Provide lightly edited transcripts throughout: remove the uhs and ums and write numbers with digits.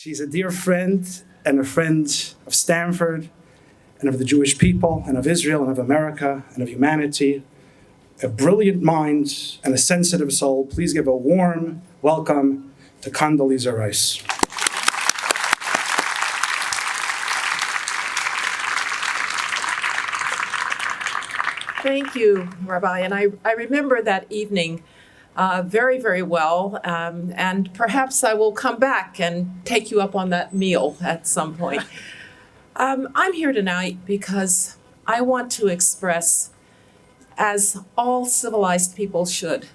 She's a dear friend and a friend of Stanford and of the Jewish people and of Israel and of America and of humanity. A brilliant mind and a sensitive soul. Please give a warm welcome to Condoleezza Rice. Thank you, Rabbi. And I remember that evening very, very well. And perhaps I will come back and take you up on that meal at some point. I'm here tonight because I want to express, as all civilized people should,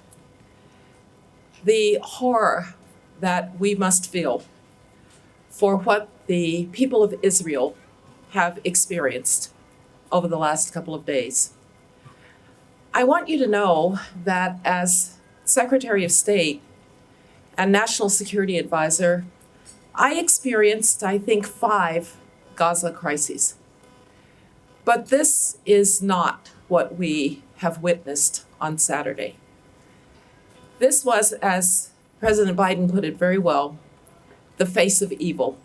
the horror that we must feel for what the people of Israel have experienced over the last couple of days. I want you to know that as Secretary of State and National Security Advisor, I experienced, I think, 5 Gaza crises. But this is not what we have witnessed on Saturday. This was, as President Biden put it very well, the face of evil.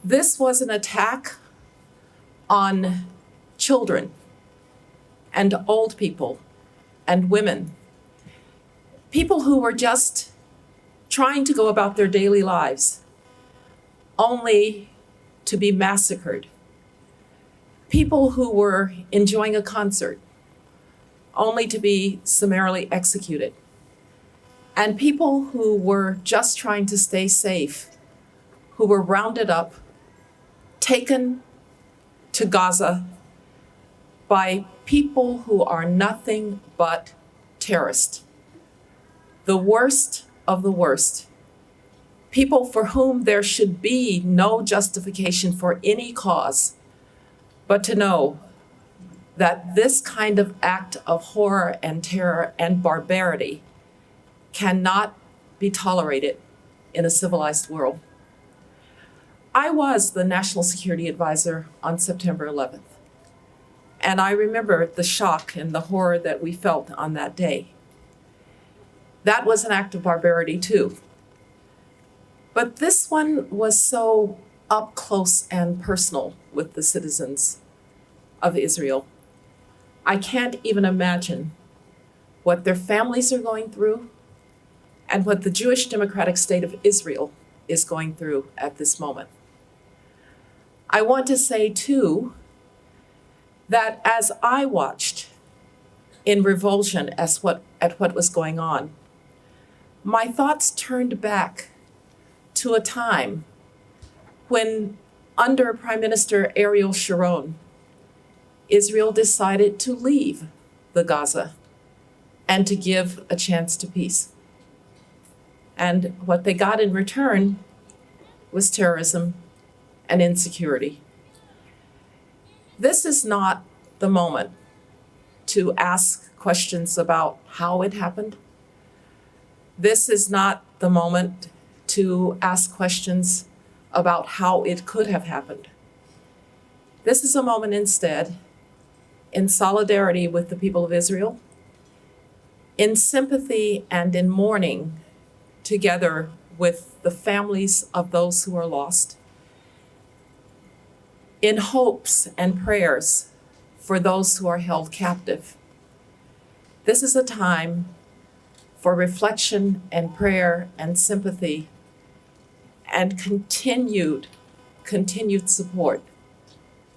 This was an attack on children and old people and women, people who were just trying to go about their daily lives, only to be massacred. People who were enjoying a concert, only to be summarily executed. And people who were just trying to stay safe, who were rounded up, taken to Gaza by people who are nothing but terrorists. The worst of the worst. People for whom there should be no justification for any cause, but to know that this kind of act of horror and terror and barbarity cannot be tolerated in a civilized world. I was the National Security Advisor on September 11th, and I remember the shock and the horror that we felt on that day. That was an act of barbarity too. But this one was so up close and personal with the citizens of Israel. I can't even imagine what their families are going through and what the Jewish Democratic State of Israel is going through at this moment. I want to say too that as I watched in revulsion at what was going on, my thoughts turned back to a time when, under Prime Minister Ariel Sharon, Israel decided to leave the Gaza and to give a chance to peace. And what they got in return was terrorism and insecurity. This is not the moment to ask questions about how it happened. This is not the moment to ask questions about how it could have happened. This is a moment instead, in solidarity with the people of Israel, in sympathy and in mourning together with the families of those who are lost, in hopes and prayers for those who are held captive. This is a time for reflection and prayer and sympathy and continued support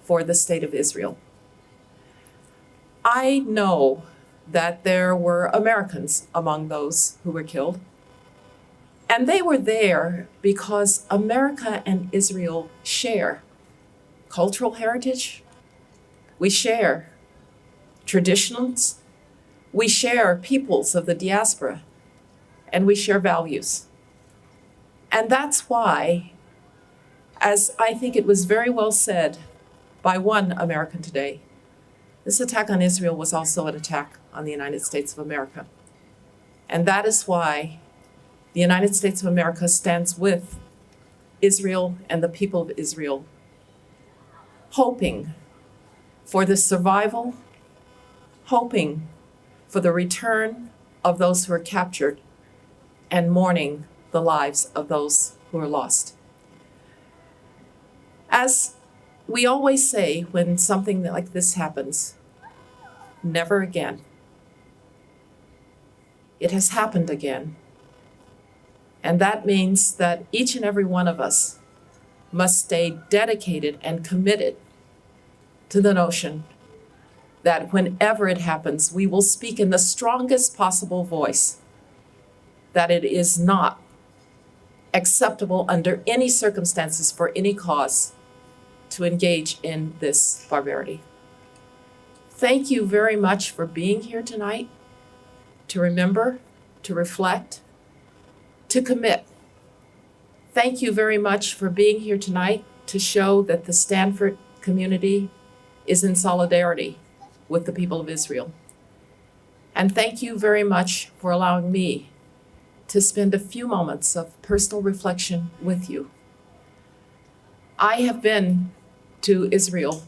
for the state of Israel. I know that there were Americans among those who were killed, and they were there because America and Israel share cultural heritage, we share traditions, we share peoples of the diaspora, and we share values. And that's why, as I think it was very well said by one American today, this attack on Israel was also an attack on the United States of America. And that is why the United States of America stands with Israel and the people of Israel, hoping for the survival, hoping for the return of those who were captured, and mourning the lives of those who are lost. As we always say when something like this happens, never again. It has happened again. And that means that each and every one of us must stay dedicated and committed to the notion that whenever it happens, we will speak in the strongest possible voice that it is not acceptable under any circumstances for any cause to engage in this barbarity. Thank you very much for being here tonight, to remember, to reflect, to commit. Thank you very much for being here tonight to show that the Stanford community is in solidarity with the people of Israel. And thank you very much for allowing me to spend a few moments of personal reflection with you. I have been to Israel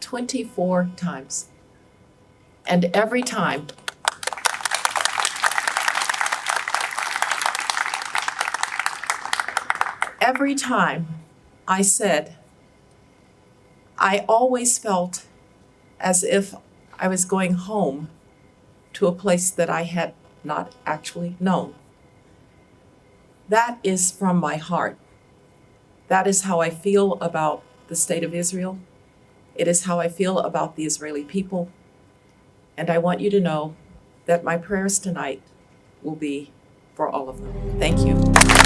24 times. And every time, I said, I always felt as if I was going home to a place that I had not actually known. That is from my heart. That is how I feel about the state of Israel. It is how I feel about the Israeli people. And I want you to know that my prayers tonight will be for all of them. Thank you.